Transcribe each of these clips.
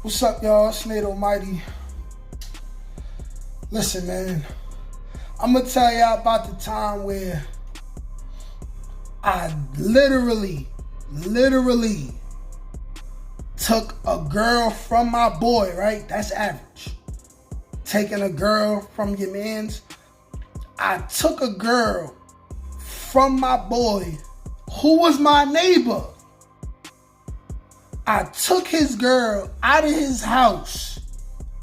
What's up, y'all? It's Nate Almighty. Listen, man. I'm going to tell y'all about the time where I literally took a girl from my boy, right? That's average. Taking a girl from your mans. I took a girl from my boy who was my neighbor. I took his girl out of his house,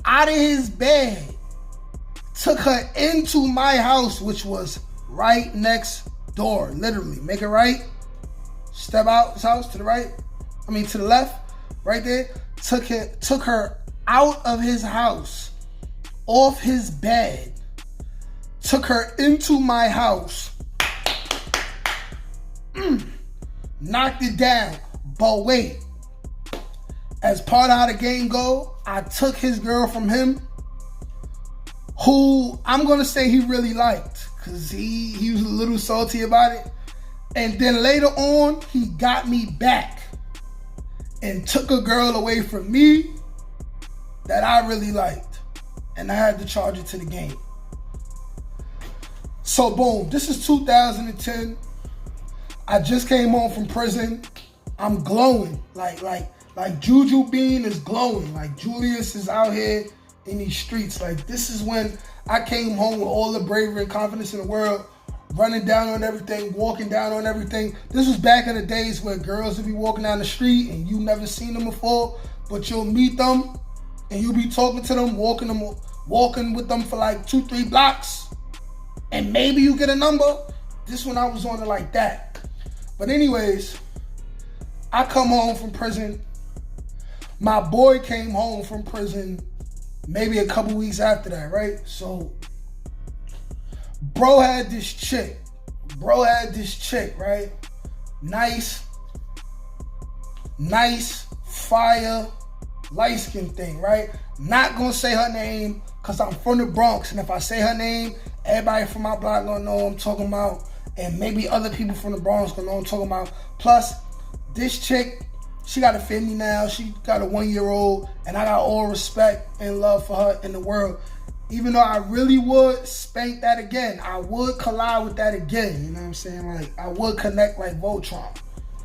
out of his bed, took her into my house, which was right next door, literally. Make it right, step out his house to the right, to the left, right there. Took her out of his house, off his bed, took her into my house, knocked it down. But wait. As part of how the game go, I took his girl from him, who I'm going to say he really liked, because he was a little salty about it. And then later on, he got me back and took a girl away from me that I really liked. And I had to charge it to the game. So boom, this is 2010. I just came home from prison. I'm glowing, like Juju Bean is glowing. Like Julius is out here in these streets. Like this is when I came home with all the bravery and confidence in the world, running down on everything, walking down on everything. This was back in the days where girls would be walking down the street and you never seen them before, but you'll meet them and you'll be talking to them, walking with them for like 2-3 blocks, and maybe you get a number. This one I was on it like that. But anyways, I come home from prison. My boy came home from prison maybe a couple weeks after that, right? So, bro had this chick, right? Nice, fire, light-skinned thing, right? Not gonna say her name, because I'm from the Bronx, and if I say her name, everybody from my block gonna know what I'm talking about, and maybe other people from the Bronx gonna know what I'm talking about. Plus, this chick, she got a family now. She got a 1-year-old, and I got all respect and love for her in the world. Even though I really would spank that again, I would collide with that again. You know what I'm saying? Like I would connect like Voltron.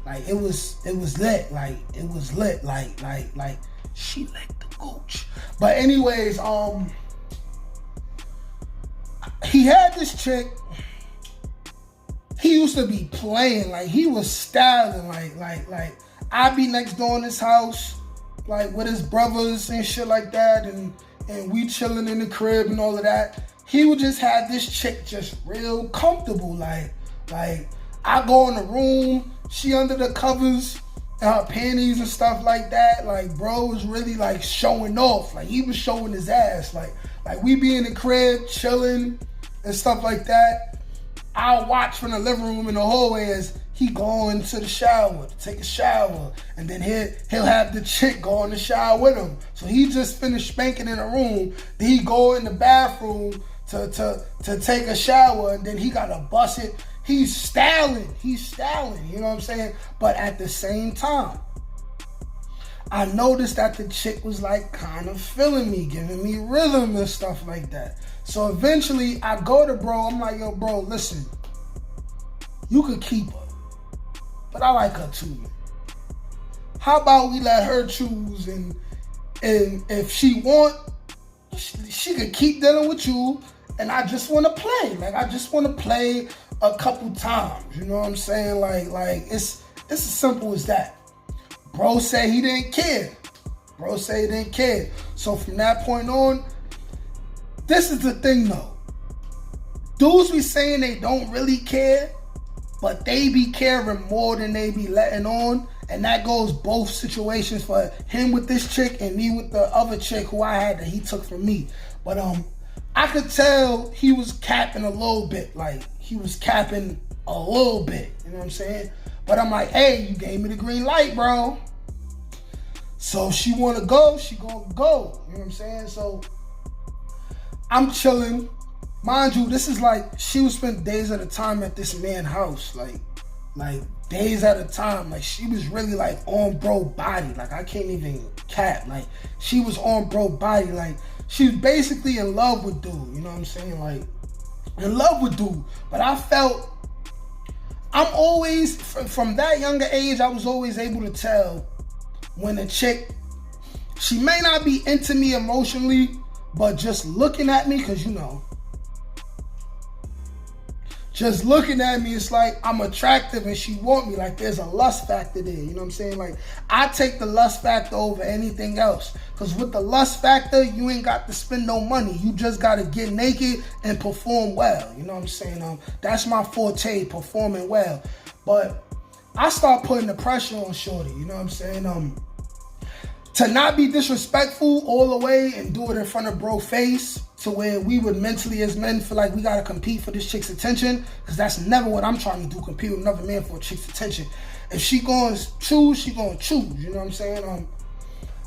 Like it was lit. Like it was lit. Like she licked the gooch. But anyways, he had this chick. He used to be playing, like he was styling, like I'd be next door in his house, like with his brothers and shit like that, and we chilling in the crib and all of that. He would just have this chick just real comfortable, like I go in the room, she under the covers, and her panties and stuff like that. Like bro was really like showing off, like he was showing his ass, like we be in the crib chilling and stuff like that. I'll watch from the living room in the hallway as he going to the shower to take a shower, and then he'll have the chick go in the shower with him. So he just finished spanking in the room, then he go in the bathroom to take a shower, and then he gotta bust it. He's styling, you know what I'm saying? But at the same time, I noticed that the chick was like kind of feeling me, giving me rhythm and stuff like that. So eventually I go to bro, I'm like, yo bro, listen, you could keep her, but I like her too, man. How about we let her choose, and if she want, she could keep dealing with you, and I just want to play. Like I just want to play a couple times, you know what I'm saying? Like it's as simple as that. Bro said he didn't care. So from that point on, this is the thing though. Dudes be saying they don't really care, but they be caring more than they be letting on. And that goes both situations for him with this chick and me with the other chick who I had that he took from me. But I could tell he was capping a little bit. Like he was capping a little bit. You know what I'm saying? But I'm like, hey, you gave me the green light, bro. So she want to go, she gonna go. You know what I'm saying? So I'm chilling. Mind you, this is like, she would spend days at a time at this man's house. Like like days at a time. Like she was really like on bro body. Like I can't even cap. Like she was on bro body. Like she was basically in love with dude. You know what I'm saying? Like in love with dude. But I felt I'm always from that younger age. I was always able to tell when a chick, she may not be into me emotionally, but just looking at me, because you know, just looking at me, it's like I'm attractive and she want me. Like there's a lust factor there, you know what I'm saying? Like I take the lust factor over anything else. Because with the lust factor, you ain't got to spend no money. You just got to get naked and perform well, you know what I'm saying? That's my forte, performing well. But I start putting the pressure on shorty, you know what I'm saying? To not be disrespectful all the way and do it in front of bro face, to where we would mentally as men feel like we gotta compete for this chick's attention, because that's never what I'm trying to do, compete with another man for a chick's attention. If she gonna choose, she gonna choose, you know what I'm saying?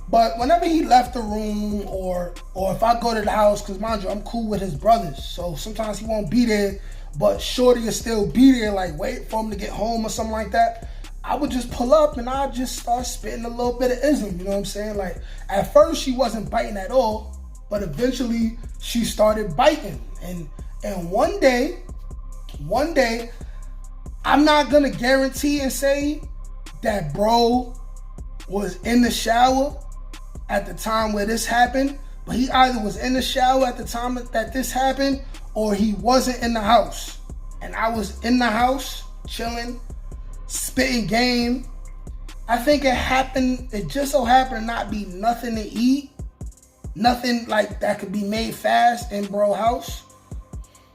But whenever he left the room, or if I go to the house, because mind you, I'm cool with his brothers, so sometimes he won't be there, but shorty will still be there, like wait for him to get home or something like that, I would just pull up and I'd just start spitting a little bit of ism, you know what I'm saying? Like, at first she wasn't biting at all, but eventually she started biting. And one day, I'm not gonna guarantee and say that bro was in the shower at the time where this happened, but he either was in the shower at the time that this happened, or he wasn't in the house. And I was in the house, chilling, spitting game. I think it just so happened to not be nothing to eat, nothing like that could be made fast in bro house.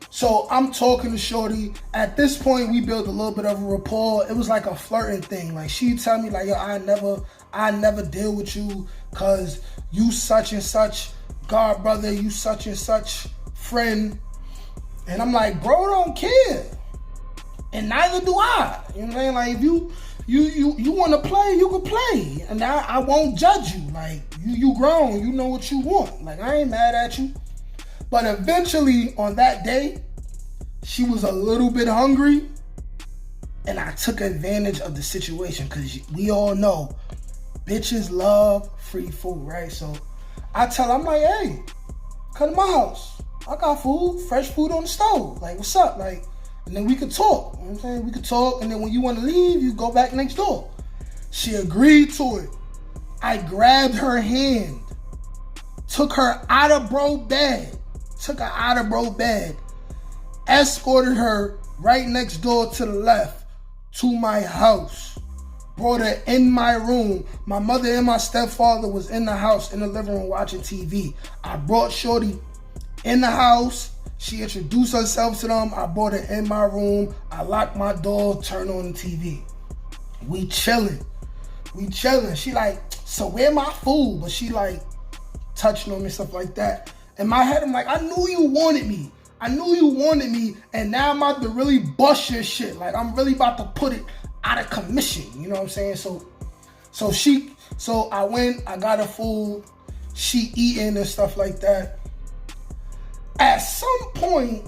So I'm talking to shorty. At this point, we built a little bit of a rapport. It was like a flirting thing. Like she'd tell me like, yo, I never deal with you cause you such and such god brother, you such and such friend. And I'm like, bro, don't care. And neither do I. You know what I'm saying? Like, if you want to play, you can play. And I won't judge you. Like, you grown. You know what you want. Like, I ain't mad at you. But eventually, on that day, she was a little bit hungry. And I took advantage of the situation. Because we all know, bitches love free food, right? So, I tell her, I'm like, hey, come to my house. I got food, fresh food on the stove. Like, what's up? Like, and then we could talk, you know what I'm saying? We could talk, and then when you want to leave, you go back next door. She agreed to it. I grabbed her hand, took her out of bro bed, escorted her right next door to the left to my house, brought her in my room. My mother and my stepfather was in the house, in the living room watching TV. I brought shorty in the house. She introduced herself to them. I brought her in my room. I locked my door, turned on the TV. We chilling. She like, so where my food? But she like touching on me and stuff like that. In my head, I'm like, I knew you wanted me. And now I'm about to really bust your shit. Like, I'm really about to put it out of commission. You know what I'm saying? So I went, I got her food. She eating and stuff like that. At some point,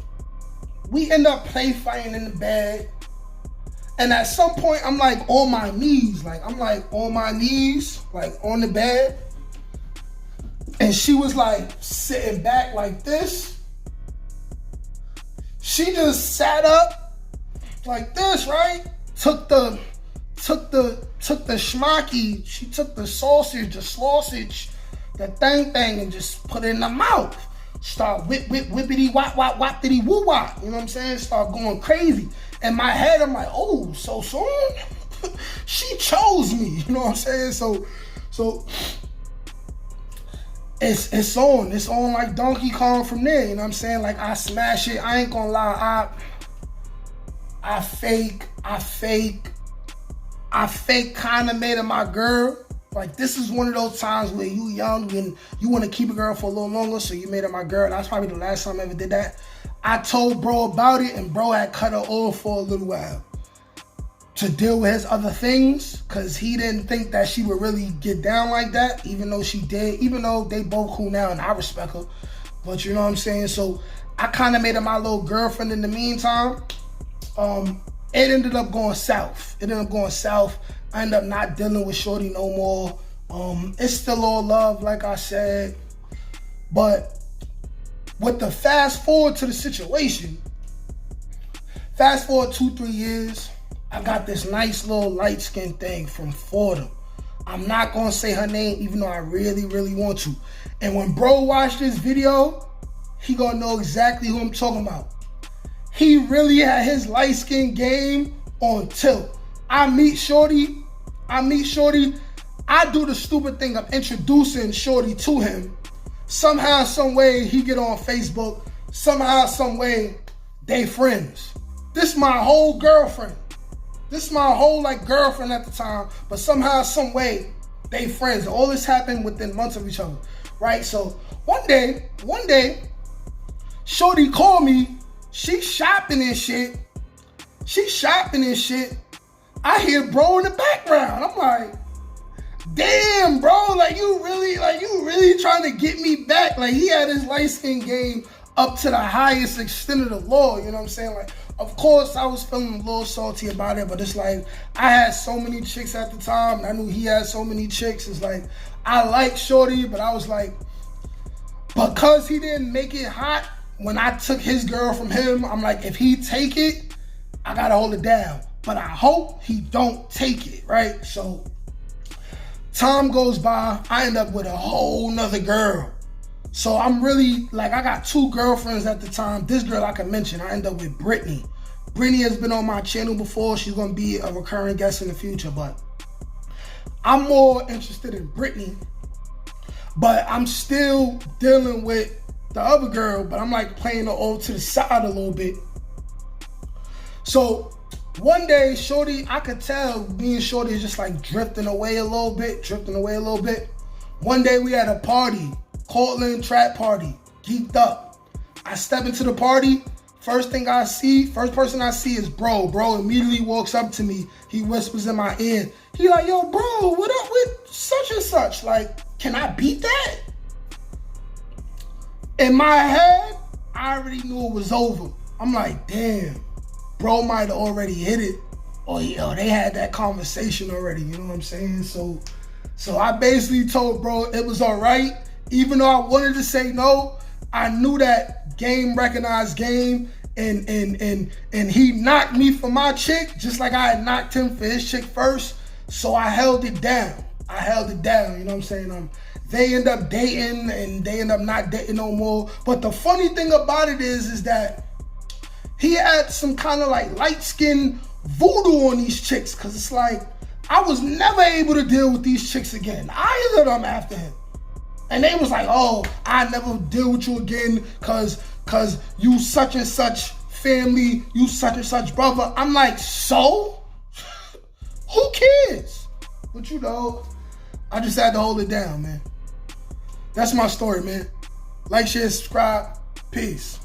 we end up play fighting in the bed. And at some point, I'm like on my knees. Like on the bed. And she was like sitting back like this. She just sat up like this, right? Took the schmacky. She took the sausage, the thing, and just put it in the mouth. Start whippity wop whoppity woo wop. You know what I'm saying? Start going crazy. In my head, I'm like, oh, so soon? She chose me. You know what I'm saying? So it's on like Donkey Kong from there. You know what I'm saying? Like I smash it. I ain't gonna lie. I fake kind of made her my girl. Like, this is one of those times where you young and you want to keep a girl for a little longer, so you made her my girl. That's probably the last time I ever did that. I told bro about it, and bro had cut her off for a little while to deal with his other things, because he didn't think that she would really get down like that, even though she did, even though they both cool now, and I respect her. But you know what I'm saying? So I kind of made her my little girlfriend in the meantime. it ended up going south. I ended up not dealing with shorty no more. It's still all love, like I said. But with the fast forward to the situation, fast forward 2-3 years, I got this nice little light-skinned thing from Fordham. I'm not gonna say her name, even though I really, really want to. And when bro watched this video, he gonna know exactly who I'm talking about. He really had his light-skinned game on tilt. I meet shorty. I do the stupid thing of introducing shorty to him. Somehow, some way, he get on Facebook. Somehow, some way, they friends. This my whole girlfriend. This my whole girlfriend at the time. But somehow, some way, they friends. All this happened within months of each other, right? So one day, shorty called me. She shopping and shit. I hear bro in the background. I'm like, damn, bro, you really trying to get me back. He had his light skin game up to the highest extent of the law, you know what I'm saying? Of course, I was feeling a little salty about it, but it's I had so many chicks at the time, and I knew he had so many chicks. It's I like shorty, but I was because he didn't make it hot when I took his girl from him, I'm if he take it, I gotta hold it down. But I hope he don't take it, right? So time goes by, I end up with a whole nother girl. So I'm really, I got 2 girlfriends at the time. This girl I can mention, I end up with Brittany. Brittany has been on my channel before. She's gonna be a recurring guest in the future, but I'm more interested in Brittany. But I'm still dealing with the other girl, but I'm playing her over to the side a little bit. So one day, shorty, I could tell me and shorty is just drifting away a little bit. One day we had a party, Cortland trap party, geeked up. I step into the party, first person I see is bro. Bro immediately walks up to me. He whispers in my ear. He yo, bro, what up with such and such? Can I beat that? In my head, I already knew it was over. I'm damn. Bro might have already hit it, or they had that conversation already. You know what I'm saying? So I basically told bro it was all right, even though I wanted to say no. I knew that game recognized game, and he knocked me for my chick just like I had knocked him for his chick first. So I held it down. You know what I'm saying? They end up dating, and they end up not dating no more. But the funny thing about it is that he had some kind of light skin voodoo on these chicks, because it's I was never able to deal with these chicks again. Either of them after him. And they was oh, I never deal with you again cause you such and such family, you such and such brother. I'm so? Who cares? But I just had to hold it down, man. That's my story, man. Like, share, subscribe. Peace.